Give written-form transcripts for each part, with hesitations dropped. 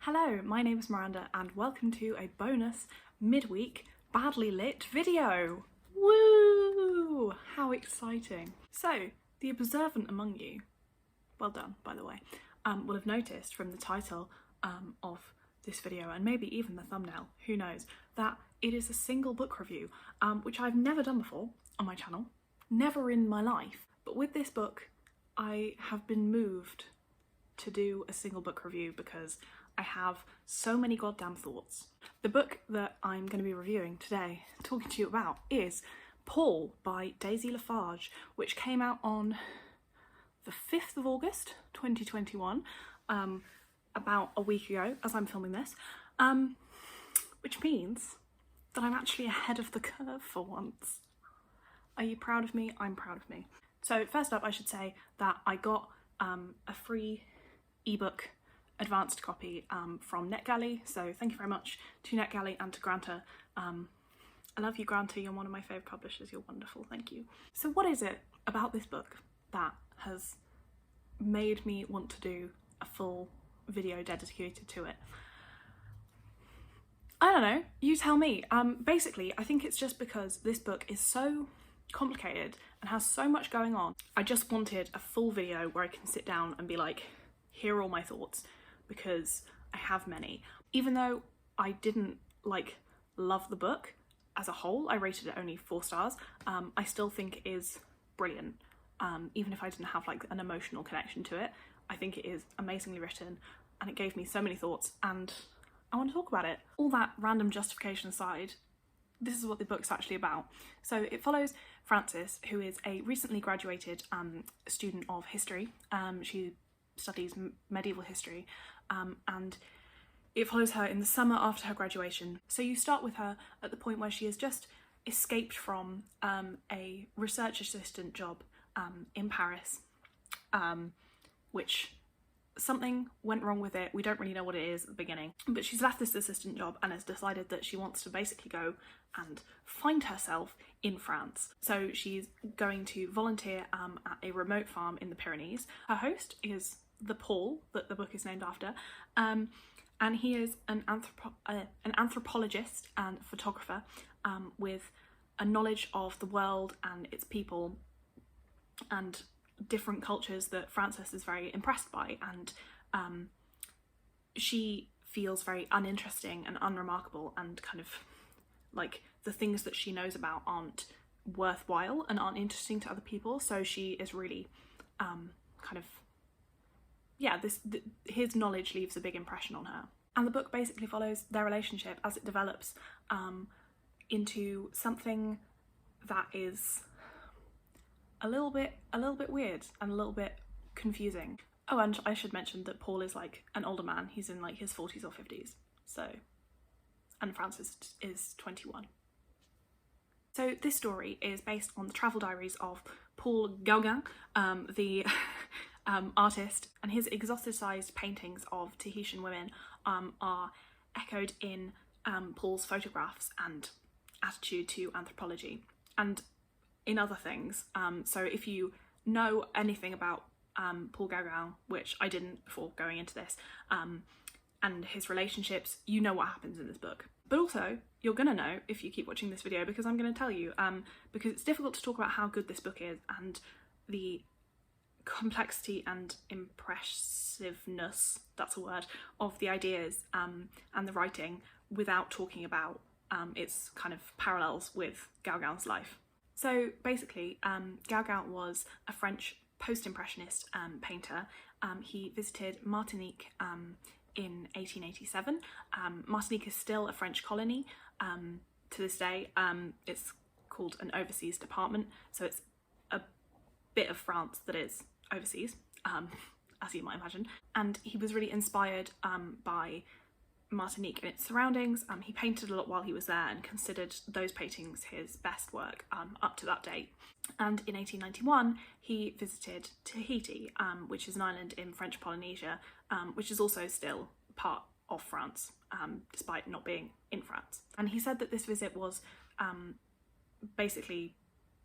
Hello, my name is Miranda and welcome to a bonus midweek badly lit video. Woo! How exciting. So, the observant among you, well done by the way, will have noticed from the title of this video and maybe even the thumbnail, who knows, that it is a single book review, which I've never done before on my channel, never in my life. But with this book, I have been moved to do a single book review because I have so many goddamn thoughts. The book that I'm going to be reviewing today, talking to you about, is Paul by Daisy Lafarge, which came out on the 5th of August 2021, about a week ago as I'm filming this, which means that I'm actually ahead of the curve for once. Are you proud of me? I'm proud of me. So first up, I should say that I got a free ebook advanced copy from NetGalley, so thank you very much to NetGalley and to Granta. I love you, Granta, you're one of my favourite publishers, you're wonderful, thank you. So what is it about this book that has made me want to do a full video dedicated to it? I don't know, you tell me. Basically, I think it's just because this book is so complicated and has so much going on. I just wanted a full video where I can sit down and be like, here are all my thoughts, because I have many. Even though I didn't love the book as a whole, I rated it only 4 stars, I still think it is brilliant. Even if I didn't have an emotional connection to it, I think it is amazingly written and it gave me so many thoughts and I want to talk about it. All that random justification aside, this is what the book's actually about. So it follows Frances, who is a recently graduated student of history. She studies medieval history, and it follows her in the summer after her graduation. So you start with her at the point where she has just escaped from a research assistant job in Paris, which something went wrong with it. We don't really know what it is at the beginning, but she's left this assistant job and has decided that she wants to basically go and find herself in France. So she's going to volunteer at a remote farm in the Pyrenees. Her host is the Paul that the book is named after, and he is an anthropologist and photographer with a knowledge of the world and its people and different cultures that Frances is very impressed by, and she feels very uninteresting and unremarkable, and kind of the things that she knows about aren't worthwhile and aren't interesting to other people. So she is really his knowledge leaves a big impression on her. And the book basically follows their relationship as it develops into something that is a little bit weird and a little bit confusing. Oh, and I should mention that Paul is an older man. He's in his 40s or 50s. So, and Frances is 21. So this story is based on the travel diaries of Paul Gauguin, the artist, and his exoticized paintings of Tahitian women are echoed in Paul's photographs and attitude to anthropology and in other things. So if you know anything about Paul Gauguin, which I didn't before going into this, and his relationships, you know what happens in this book. But also, you're gonna know if you keep watching this video, because I'm gonna tell you, because it's difficult to talk about how good this book is and the complexity and impressiveness, that's a word, of the ideas and the writing without talking about its kind of parallels with Gauguin's life. So basically, Gauguin was a French post-impressionist painter. He visited Martinique in 1887. Martinique is still a French colony to this day. It's called an overseas department, so it's a bit of France that is overseas, as you might imagine. And he was really inspired by Martinique and its surroundings. He painted a lot while he was there and considered those paintings his best work up to that date. And in 1891 he visited Tahiti, which is an island in French Polynesia, which is also still part of France, despite not being in France. And he said that this visit was basically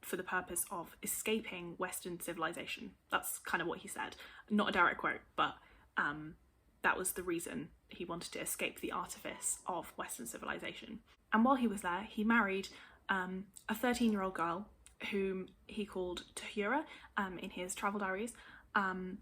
for the purpose of escaping Western civilization. That's kind of what he said. Not a direct quote, but that was the reason he wanted to escape the artifice of Western civilization. And while he was there, he married a 13-year-old girl whom he called Tahura in his travel diaries, and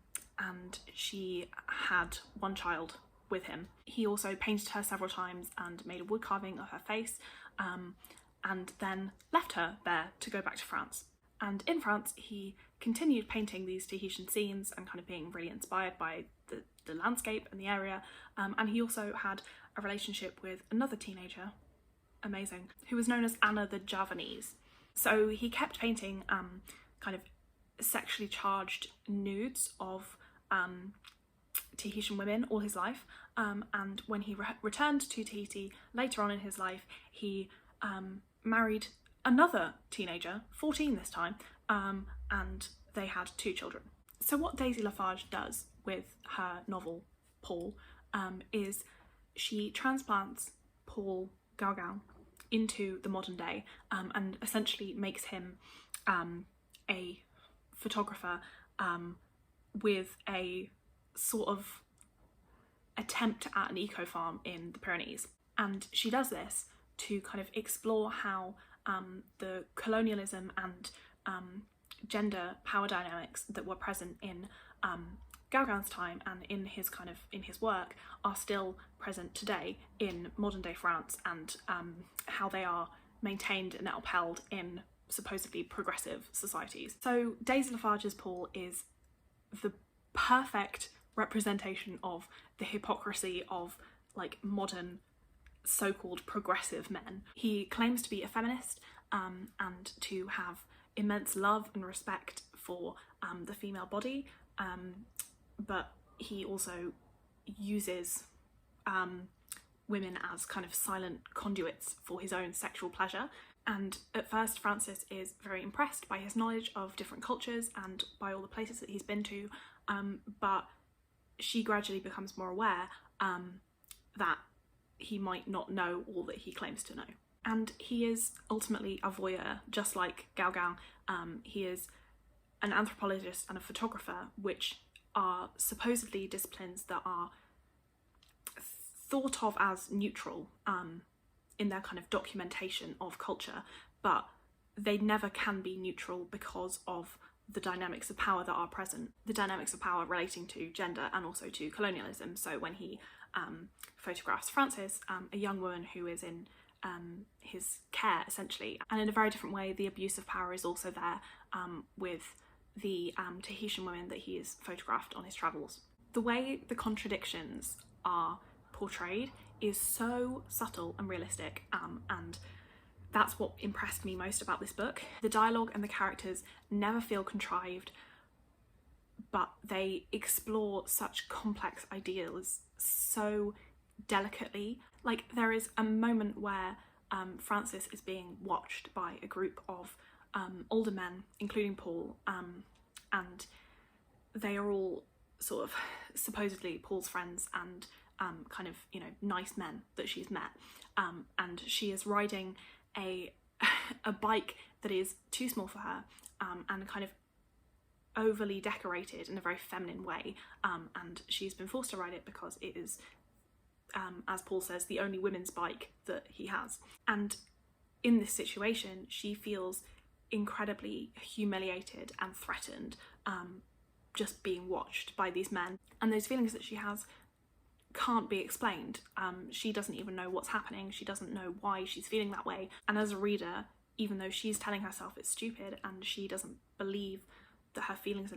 she had one child with him. He also painted her several times and made a wood carving of her face, and then left her there to go back to France. And in France, he continued painting these Tahitian scenes and kind of being really inspired by the landscape and the area. And he also had a relationship with another teenager, amazing, who was known as Anna the Javanese. So he kept painting kind of sexually charged nudes of Tahitian women all his life. And when he returned to Tahiti later on in his life, he married another teenager, 14 this time, and they had 2 children. So what Daisy Lafarge does with her novel Paul is she transplants Paul Gauguin into the modern day, and essentially makes him a photographer with a sort of attempt at an eco-farm in the Pyrenees. And she does this to kind of explore how the colonialism and gender power dynamics that were present in Gauguin's time and in his work are still present today in modern day France, and how they are maintained and upheld in supposedly progressive societies. So Daisy Lafarge's Paul is the perfect representation of the hypocrisy of like modern so-called progressive men. He claims to be a feminist and to have immense love and respect for the female body, but he also uses women as kind of silent conduits for his own sexual pleasure. And at first Frances is very impressed by his knowledge of different cultures and by all the places that he's been to, but she gradually becomes more aware that he might not know all that he claims to know. And he is ultimately a voyeur, just like Gauguin. He is an anthropologist and a photographer, which are supposedly disciplines that are thought of as neutral in their kind of documentation of culture, but they never can be neutral because of the dynamics of power that are present, the dynamics of power relating to gender and also to colonialism. So when he photographs Frances, a young woman who is in his care essentially, and in a very different way the abuse of power is also there with the Tahitian women that he has photographed on his travels. The way the contradictions are portrayed is so subtle and realistic, and that's what impressed me most about this book. The dialogue and the characters never feel contrived, but they explore such complex ideas so delicately. Like, there is a moment where Frances is being watched by a group of older men, including Paul, and they are all sort of supposedly Paul's friends and kind of, you know, nice men that she's met, and she is riding a bike that is too small for her, and kind of overly decorated in a very feminine way, and she's been forced to ride it because it is, as Paul says, the only women's bike that he has. And in this situation she feels incredibly humiliated and threatened, just being watched by these men, and those feelings that she has can't be explained. She doesn't even know what's happening, she doesn't know why she's feeling that way, and as a reader, even though she's telling herself it's stupid and she doesn't believe that her feelings are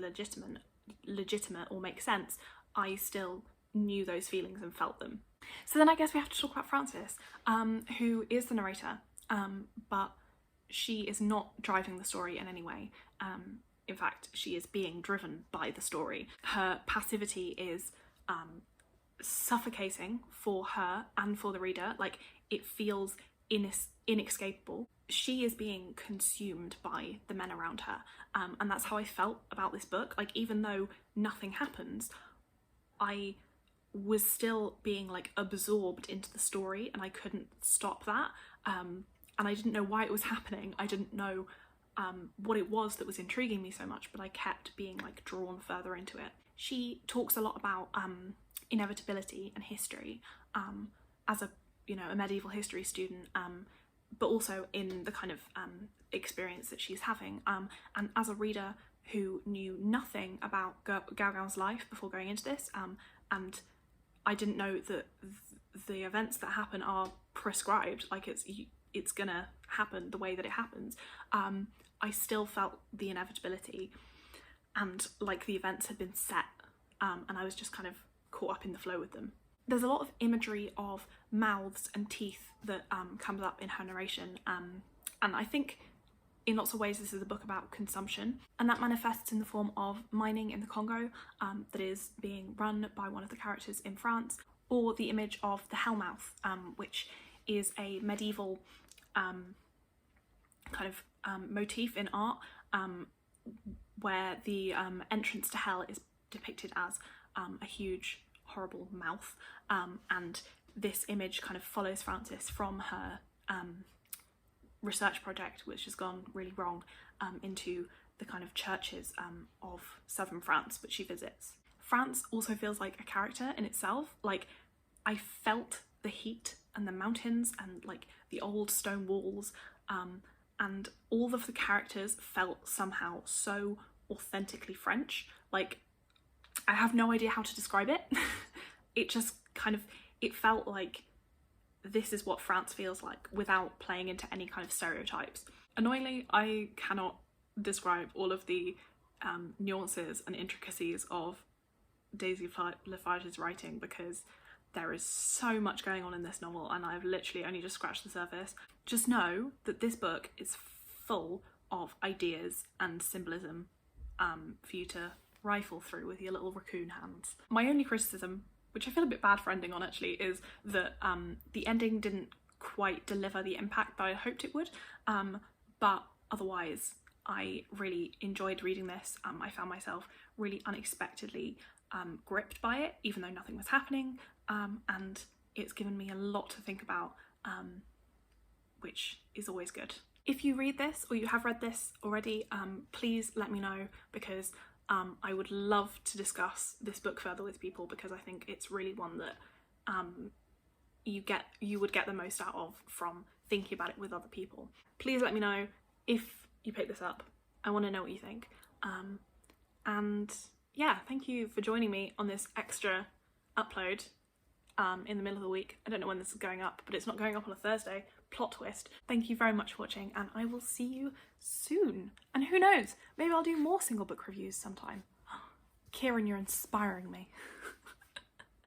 legitimate or make sense, I still knew those feelings and felt them. So then I guess we have to talk about Frances, who is the narrator, but she is not driving the story in any way. In fact, she is being driven by the story. Her passivity is suffocating for her and for the reader. Like, it feels inescapable. She is being consumed by the men around her, and that's how I felt about this book. Like, even though nothing happens, I was still being like absorbed into the story, and I couldn't stop that, and I didn't know why it was happening. I didn't know what it was that was intriguing me so much, but I kept being like drawn further into it. She talks a lot about inevitability and history as a a medieval history student, but also in the kind of experience that she's having, and as a reader who knew nothing about Gauguin's life before going into this, and I didn't know that the events that happen are prescribed, like it's gonna happen the way that it happens. I still felt the inevitability, and like the events had been set, and I was just kind of caught up in the flow with them. There's a lot of imagery of mouths and teeth that comes up in her narration, and I think in lots of ways this is a book about consumption, and that manifests in the form of mining in the Congo that is being run by one of the characters in France, or the image of the Hellmouth, which is a medieval kind of motif in art, where the entrance to hell is depicted as a huge horrible mouth, and this image kind of follows Frances from her research project, which has gone really wrong, into the kind of churches of southern France which she visits. France also feels like a character in itself. Like, I felt the heat and the mountains and like the old stone walls, and all of the characters felt somehow so authentically French. Like, I have no idea how to describe it. It just kind of, it felt like this is what France feels like without playing into any kind of stereotypes. Annoyingly, I cannot describe all of the nuances and intricacies of Daisy Lafarge's writing, because there is so much going on in this novel and I've literally only just scratched the surface. Just know that this book is full of ideas and symbolism for you to rifle through with your little raccoon hands. My only criticism, which I feel a bit bad for ending on actually, is that the ending didn't quite deliver the impact that I hoped it would, but otherwise I really enjoyed reading this. I found myself really unexpectedly gripped by it, even though nothing was happening, and it's given me a lot to think about, which is always good. If you read this or you have read this already, please let me know, because I would love to discuss this book further with people, because I think it's really one that you would get the most out of from thinking about it with other people. Please let me know if you pick this up. I want to know what you think. And yeah, thank you for joining me on this extra upload in the middle of the week. I don't know when this is going up, but it's not going up on a Thursday. Plot twist. Thank you very much for watching, and I will see you soon. And who knows, maybe I'll do more single book reviews sometime. Kieran, you're inspiring me.